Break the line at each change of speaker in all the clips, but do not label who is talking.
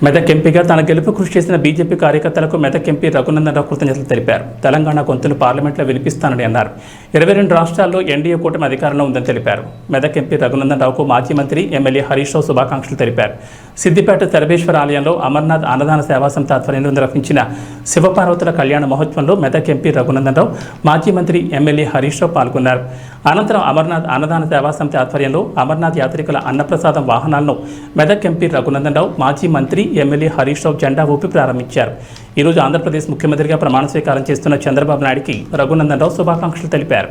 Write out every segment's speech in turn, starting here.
మెదక్ ఎంపీగా తన గెలుపు కృషి చేసిన బీజేపీ కార్యకర్తలకు మెదక్ ఎంపీ రఘునందన్ రావు కృతజ్ఞతలు తెలిపారు. తెలంగాణ గొంతును పార్లమెంట్లో వినిపిస్తానని అన్నారు. 22 రాష్ట్రాల్లో ఎన్డీఏ కూటమి అధికారంలో ఉందని తెలిపారు. మెదక్ ఎంపీ రఘునందన్ రావుకు మాజీ మంత్రి ఎమ్మెల్యే హరీష్ రావు శుభాకాంక్షలు తెలిపారు. సిద్దిపేట సర్వేశ్వర ఆలయంలో అమర్నాథ్ అన్నదాన సేవా సంస్థ ఆధ్వర్యంలో నిర్వహించిన శివపార్వతుల కళ్యాణ మహోత్సవంలో మెదక్ ఎంపీ రఘునందన్ రావు, మాజీ మంత్రి ఎమ్మెల్యే హరీష్ రావు పాల్గొన్నారు. అనంతరం అమర్నాథ్ అన్నదాన సేవా సంస్థ ఆధ్వర్యంలో అమర్నాథ్ యాత్రికుల అన్నప్రసాదం వాహనాలను మెదక్ ఎంపీ రఘునందన్ రావు, మాజీ మంత్రి ఎమ్మెల్యే హరీష్ రావు జెండా ఊపి ప్రారంభించారు. ఈరోజు ఆంధ్రప్రదేశ్ ముఖ్యమంత్రిగా ప్రమాణ స్వీకారం చేస్తున్న చంద్రబాబు నాయుడికి రఘునందన్ రావు శుభాకాంక్షలు తెలిపారు.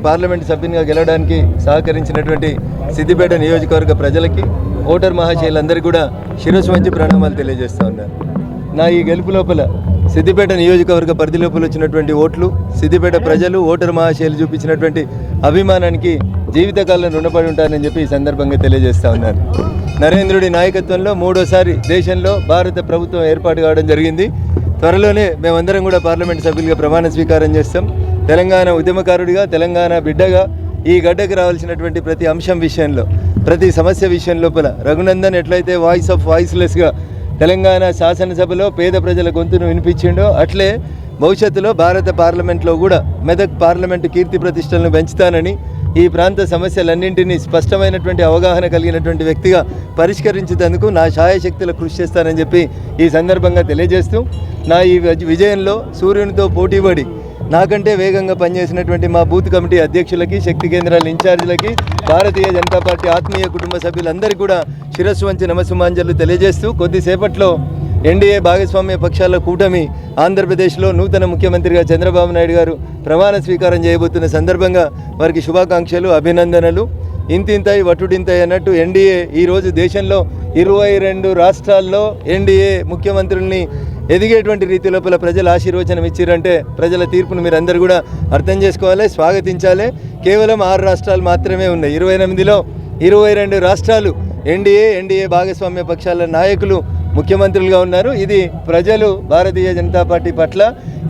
పార్లమెంట్ సభ్యునిగా గెలవడానికి సహకరించినటువంటి సిద్దిపేట నియోజకవర్గ ప్రజలకి, ఓటర్ మహాశయులందరికీ కూడా శిరస్సు వంచి ప్రణామాలు తెలియజేస్తా ఉన్నారు. నా ఈ గెలుపు లోపల సిద్దిపేట నియోజకవర్గ పరిధి లోపల వచ్చినటువంటి ఓట్లు, సిద్దిపేట ప్రజలు, ఓటర్ మహాశయులు చూపించినటువంటి అభిమానానికి జీవితకాలం రుణపడి ఉంటారని చెప్పి ఈ సందర్భంగా తెలియజేస్తా ఉన్నారు. నరేంద్రుడి నాయకత్వంలో మూడోసారి దేశంలో భారత ప్రభుత్వం ఏర్పాటు కావడం జరిగింది. త్వరలోనే మేమందరం కూడా పార్లమెంట్ సభ్యులుగా ప్రమాణ స్వీకారం చేస్తాం. తెలంగాణ ఉద్యమకారుడిగా, తెలంగాణ బిడ్డగా ఈ గడ్డకు రావాల్సినటువంటి ప్రతి అంశం విషయంలో, ప్రతి సమస్య విషయం లోపల రఘునందన్ ఎట్లయితే వాయిస్ ఆఫ్ వాయిస్లెస్గా తెలంగాణ శాసనసభలో పేద ప్రజల గొంతును వినిపించిండో, అట్లే భవిష్యత్తులో భారత పార్లమెంట్లో కూడా మెదక్ పార్లమెంటు కీర్తి ప్రతిష్టలను పెంచుతానని, ఈ ప్రాంత సమస్యలన్నింటినీ స్పష్టమైనటువంటి అవగాహన కలిగినటువంటి వ్యక్తిగా పరిష్కరించేందుకు నా శాయశక్తుల కృషి చేస్తానని చెప్పి ఈ సందర్భంగా తెలియజేస్తూ, నా ఈ విజయంలో సూర్యునితో పోటీపడి నాకంటే వేగంగా పనిచేసినటువంటి మా బూత్ కమిటీ అధ్యక్షులకి, శక్తి కేంద్రాల ఇన్ఛార్జీలకి, భారతీయ జనతా పార్టీ ఆత్మీయ కుటుంబ సభ్యులందరికీ కూడా శిరస్సు వంచి నమస్సుమాంజలు తెలియజేస్తూ, కొద్దిసేపట్లో ఎన్డీఏ భాగస్వామ్య పక్షాల కూటమి ఆంధ్రప్రదేశ్లో నూతన ముఖ్యమంత్రిగా చంద్రబాబు నాయుడు గారు ప్రమాణ స్వీకారం చేయబోతున్న సందర్భంగా వారికి శుభాకాంక్షలు, అభినందనలు. ఇంతింతాయి వటుడింతాయి అన్నట్టు ఎన్డీఏ ఈరోజు దేశంలో 22 రాష్ట్రాల్లో ఎన్డీఏ ముఖ్యమంత్రుల్ని ఎదిగేటువంటి రీతి లోపల ప్రజలు ఆశీర్వచనం ఇచ్చిరంటే ప్రజల తీర్పును మీరు అందరూ కూడా అర్థం చేసుకోవాలి, స్వాగతించాలి. కేవలం 6 రాష్ట్రాలు మాత్రమే ఉన్నాయి. 28లో 22 రాష్ట్రాలు ఎన్డీఏ భాగస్వామ్య పక్షాల నాయకులు ముఖ్యమంత్రులుగా ఉన్నారు. ఇది ప్రజలు భారతీయ జనతా పార్టీ పట్ల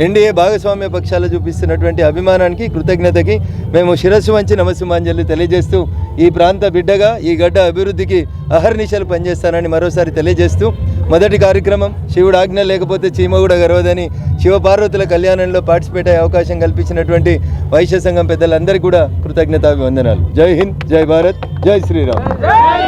ఎన్డీఏ భాగస్వామ్య పక్షాలు చూపిస్తున్నటువంటి అభిమానానికి, కృతజ్ఞతకి మేము శిరస్సు వంచి నమస్సుమాంజలి తెలియజేస్తూ, ఈ ప్రాంత బిడ్డగా ఈ గడ్డ అభివృద్ధికి అహర్నిశలు పనిచేస్తానని మరోసారి తెలియజేస్తూ, మొదటి కార్యక్రమం శివుడు ఆజ్ఞ లేకపోతే చీమ కూడా గర్వదని శివపార్వతుల కళ్యాణంలో పార్టిసిపేట్ అయ్యే అవకాశం కల్పించినటువంటి వైశ్య సంఘం పెద్దలందరికీ కూడా కృతజ్ఞతాభివందనాలు. జై హింద్, జై భారత్, జై శ్రీరామ్.